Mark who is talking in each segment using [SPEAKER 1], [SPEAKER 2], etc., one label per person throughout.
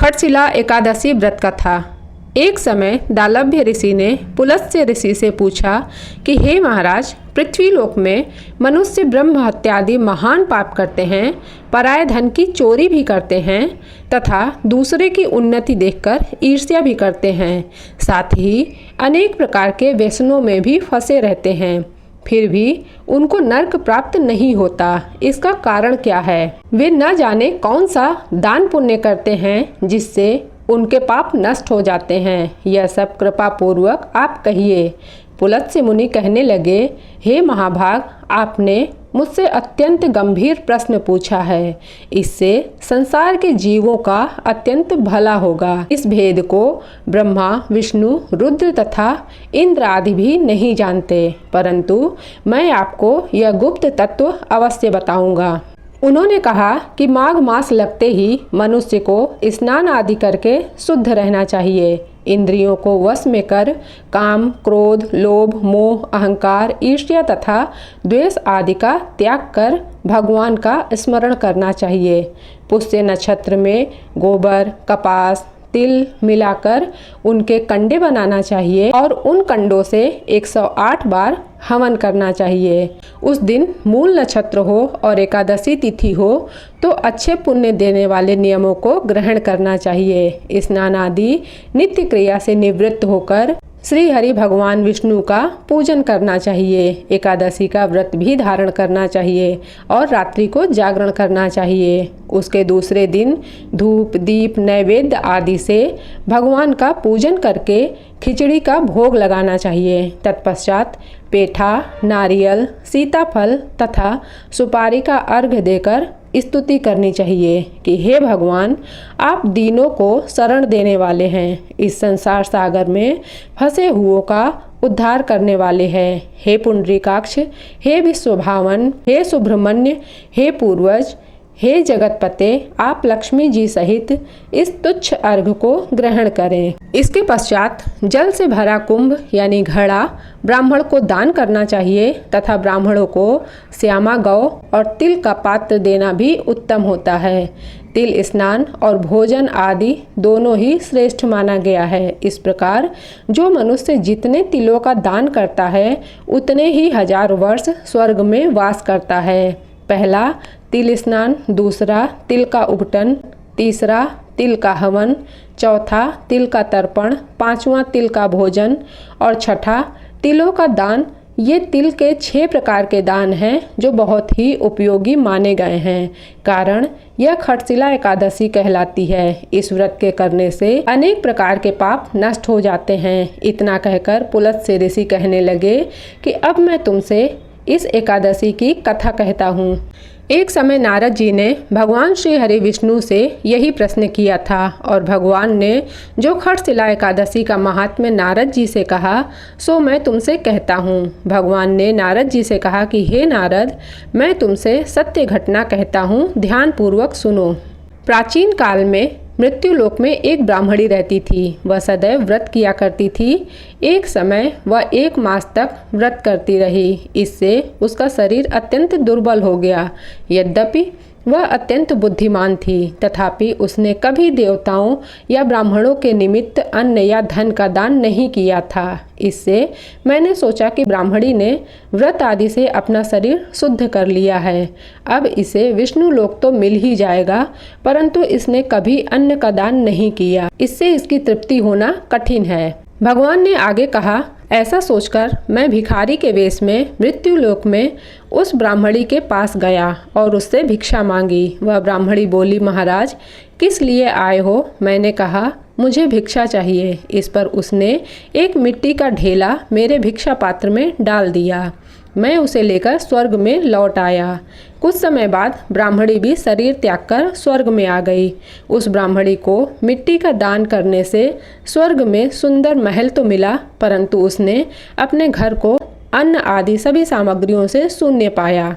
[SPEAKER 1] खटशिला एकादशी व्रत कथा। एक समय दालभ्य ऋषि ने पुलस्त्य ऋषि से पूछा कि हे महाराज, पृथ्वीलोक में मनुष्य ब्रह्म हत्यादि महान पाप करते हैं, पराये धन की चोरी भी करते हैं तथा दूसरे की उन्नति देखकर ईर्ष्या भी करते हैं, साथ ही अनेक प्रकार के व्यसनों में भी फंसे रहते हैं, फिर भी उनको नर्क प्राप्त नहीं होता। इसका कारण क्या है? वे न जाने कौन सा दान पुण्य करते हैं जिससे उनके पाप नष्ट हो जाते हैं। यह सब कृपा पूर्वक आप कहिए। पुलत्स्य मुनि कहने लगे, हे महाभाग, आपने मुझसे अत्यंत गंभीर प्रश्न पूछा है। इससे संसार के जीवों का अत्यंत भला होगा। इस भेद को ब्रह्मा, विष्णु, रुद्र तथा इंद्र आदि भी नहीं जानते, परंतु मैं आपको यह गुप्त तत्व अवश्य बताऊंगा। उन्होंने कहा कि माघ मास लगते ही मनुष्य को स्नान आदि करके शुद्ध रहना चाहिए। इंद्रियों को वश में कर काम, क्रोध, लोभ, मोह, अहंकार, ईर्ष्या तथा द्वेष आदि का त्याग कर भगवान का स्मरण करना चाहिए। पुष्य नक्षत्र में गोबर, कपास, तिल मिलाकर उनके कंडे बनाना चाहिए और उन कंडों से 108 बार हवन करना चाहिए। उस दिन मूल नक्षत्र हो और एकादशी तिथि हो तो अच्छे पुण्य देने वाले नियमों को ग्रहण करना चाहिए। स्नान आदि नित्य क्रिया से निवृत्त होकर श्री हरि भगवान विष्णु का पूजन करना चाहिए। एकादशी का व्रत भी धारण करना चाहिए और रात्रि को जागरण करना चाहिए। उसके दूसरे दिन धूप, दीप, नैवेद्य आदि से भगवान का पूजन करके खिचड़ी का भोग लगाना चाहिए। तत्पश्चात पेठा, नारियल, सीताफल तथा सुपारी का अर्घ्य देकर स्तुति करनी चाहिए कि हे भगवान, आप दीनों को शरण देने वाले हैं, इस संसार सागर में फंसे हुओं का उद्धार करने वाले हैं। हे पुंडरीकाक्ष, हे विश्वभावन, हे सुब्रह्मण्य, हे पूर्वज, हे जगतपते, आप लक्ष्मी जी सहित इस तुच्छ अर्घ्य को ग्रहण करें। इसके पश्चात जल से भरा कुंभ यानी घड़ा ब्राह्मण को दान करना चाहिए तथा ब्राह्मणों को श्यामा गौ और तिल का पात्र देना भी उत्तम होता है। तिल स्नान और भोजन आदि दोनों ही श्रेष्ठ माना गया है। इस प्रकार जो मनुष्य जितने तिलों का दान करता है उतने ही 1000 वर्ष स्वर्ग में वास करता है। पहला तिल स्नान, दूसरा तिल का उबटन, तीसरा तिल का हवन, चौथा तिल का तर्पण, पांचवा तिल का भोजन और छठा तिलों का दान। ये तिल के 6 प्रकार के दान हैं जो बहुत ही उपयोगी माने गए हैं, कारण यह खटशिला एकादशी कहलाती है। इस व्रत के करने से अनेक प्रकार के पाप नष्ट हो जाते हैं। इतना कहकर पुलत्स्य ऋषि कहने लगे कि अब मैं तुमसे इस एकादशी की कथा कहता हूँ। एक समय नारद जी ने भगवान श्री हरि विष्णु से यही प्रश्न किया था और भगवान ने जो खटशिला एकादशी का महात्म्य नारद जी से कहा सो मैं तुमसे कहता हूँ। भगवान ने नारद जी से कहा कि हे नारद, मैं तुमसे सत्य घटना कहता हूँ, ध्यान पूर्वक सुनो। प्राचीन काल में मृत्युलोक में एक ब्राह्मणी रहती थी। वह सदैव व्रत किया करती थी। एक समय वह 1 मास तक व्रत करती रही। इससे उसका शरीर अत्यंत दुर्बल हो गया। यद्यपि वह अत्यंत बुद्धिमान थी, तथापि उसने कभी देवताओं या ब्राह्मणों के निमित्त अन्न या धन का दान नहीं किया था। इससे मैंने सोचा कि ब्राह्मणी ने व्रत आदि से अपना शरीर शुद्ध कर लिया है, अब इसे विष्णु लोक तो मिल ही जाएगा, परंतु इसने कभी अन्न का दान नहीं किया, इससे इसकी तृप्ति होना कठिन है। भगवान ने आगे कहा, ऐसा सोचकर मैं भिखारी के वेश में मृत्युलोक में उस ब्राह्मणी के पास गया और उससे भिक्षा मांगी। वह ब्राह्मणी बोली, महाराज, किस लिए आए हो? मैंने कहा, मुझे भिक्षा चाहिए। इस पर उसने एक मिट्टी का ढेला मेरे भिक्षा पात्र में डाल दिया। मैं उसे लेकर स्वर्ग में लौट आया। कुछ समय बाद ब्राह्मणी भी शरीर त्याग कर स्वर्ग में आ गई। उस ब्राह्मणी को मिट्टी का दान करने से स्वर्ग में सुंदर महल तो मिला, परंतु उसने अपने घर को अन्न आदि सभी सामग्रियों से शून्य पाया।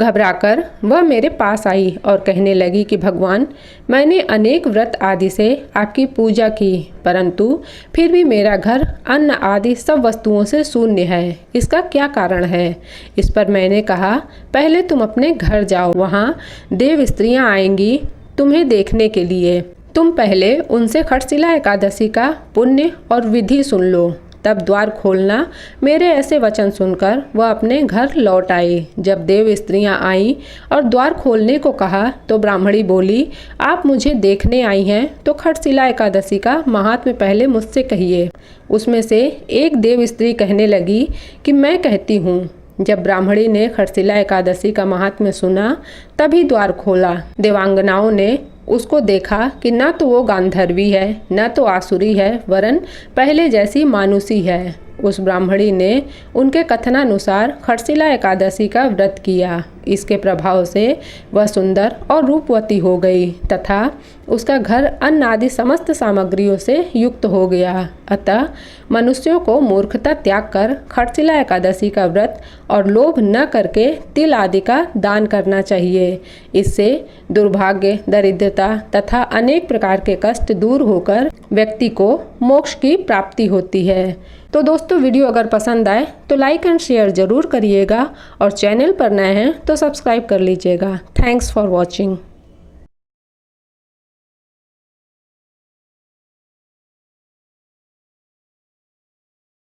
[SPEAKER 1] घबराकर वह मेरे पास आई और कहने लगी कि भगवान, मैंने अनेक व्रत आदि से आपकी पूजा की, परंतु फिर भी मेरा घर अन्न आदि सब वस्तुओं से शून्य है। इसका क्या कारण है? इस पर मैंने कहा, पहले तुम अपने घर जाओ, वहाँ देव स्त्रियाँ आएंगी तुम्हें देखने के लिए। तुम पहले उनसे खटशिला एकादशी का पुण्य और विधि सुन लो, तब द्वार खोलना। मेरे ऐसे वचन सुनकर वह अपने घर लौट आई। जब देव स्त्रियां आईं और द्वार खोलने को कहा तो ब्राह्मणी बोली, आप मुझे देखने आई हैं तो खटशिला एकादशी का महात्म्य पहले मुझसे कहिए। उसमें से एक देव स्त्री कहने लगी कि मैं कहती हूँ। जब ब्राह्मणी ने खटशिला एकादशी का महात्म्य सुना तभी द्वार खोला। देवांगनाओं ने उसको देखा कि न तो वो गांधर्वी है न तो आसुरी है, वरन पहले जैसी मानुषी है। उस ब्राह्मणी ने उनके कथनानुसार खटशिला एकादशी का व्रत किया। इसके प्रभाव से वह सुंदर और रूपवती हो गई तथा उसका घर अन्न आदि समस्त सामग्रियों से युक्त हो गया। अतः मनुष्यों को मूर्खता त्याग कर खटशिला एकादशी का व्रत और लोभ न करके तिल आदि का दान करना चाहिए। इससे दुर्भाग्य, दरिद्रता तथा अनेक प्रकार के कष्ट दूर होकर व्यक्ति को मोक्ष की प्राप्ति होती है। तो दोस्तों, वीडियो अगर पसंद आए तो लाइक एंड शेयर ज़रूर करिएगा और चैनल पर नए हैं तो सब्सक्राइब कर लीजिएगा। Thanks for watching.